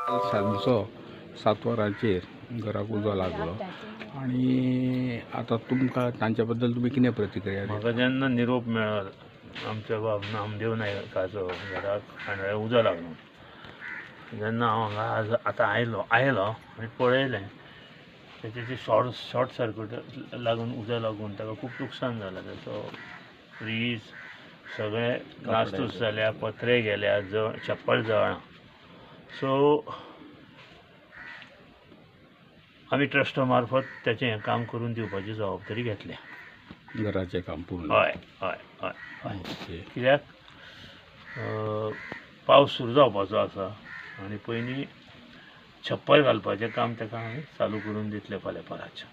सांजचो 7 वरांचेर घराक उजो लागलो आणि आता तुमकां तांच्या बद्दल तुमी कितें प्रतिक्रिया दिता? म्हाका जेन्ना निरोप मेळ्ळो आमच्या बाब नामदेव नायकाचो घराक खांडाळ्या उजो लागलो, जेन्ना हांव हांगा आतां आयलो आनी पळयलें तेचे शॉर्ट सर्क्यूट लागून उजो लागून ताका खूब लुकसाण जालां. ताचो फ्रीज सगळें नासतूस जाल्या, पत्रे गेल्या, चप्पल जळ्ळां. सो आमी ट्रस्टा मार्फत तेचें काम करून दिवपाची जबाबदारी घेतल्या. घराचें काम पूर्ण? हय हय हय हय. कित्याक पावस सुरू जावपाचो आसा आनी पयलीं छप्पर घालपाचें काम ताका हांवें चालू करून दितलें फाल्यां परांतच्यान.